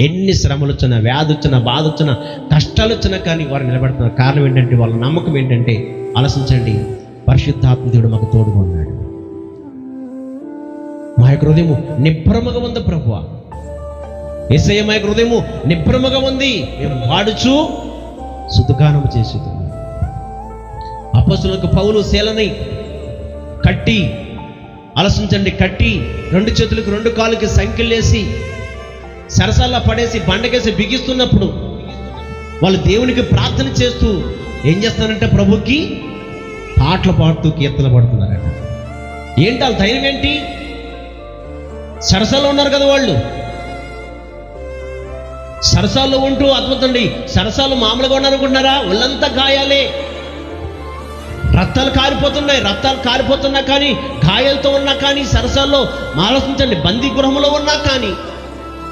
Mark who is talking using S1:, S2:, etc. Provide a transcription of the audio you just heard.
S1: ఎన్ని శ్రమలు వచ్చినా, వ్యాధి వచ్చినా, బాధ వచ్చినా, కష్టాలు వచ్చినా కానీ వారు నిలబడుతున్నారు. కారణం ఏంటంటే వాళ్ళ నమ్మకం ఏంటంటే, ఆలోచించండి, పరిశుద్ధాత్మ దేవుడు మాకు తోడుగా ఉన్నాడు. మా యొక్క హృదయము నిబ్రమగా ఉంది ప్రభువా, యేసయ్య మా యొక్క హృదయము నిబ్రమగా ఉంది, మేము పాడుచు సుతుగానము చేసేది. అపొస్తలులకు పౌలు శీలని కట్టి, ఆలోచించండి, కట్టి 2 చేతులకు 2 కాళ్ళకి సంకెళ్ళేసి సరసాల్లో పడేసి బండకేసి బిగిస్తున్నప్పుడు వాళ్ళు దేవునికి ప్రార్థన చేస్తూ ఏం చేస్తారంటే ప్రభుకి పాటలు పాడుతూ కీర్తన పాడుతున్నారట. ఏంటి వాళ్ళ ధైర్యం ఏంటి? సరసాల్లో ఉన్నారు కదా వాళ్ళు. సరసాల్లో ఉంటూ అద్భుతండి, సరసాలు మామూలుగా ఉన్నారనుకుంటున్నారా? ఒళ్ళంతా గాయాలే, రక్తాలు కారిపోతున్నా కానీ, గాయాలతో ఉన్నా కానీ, సరసాల్లో ఆలోచించండి, బందీ గృహంలో ఉన్నా కానీ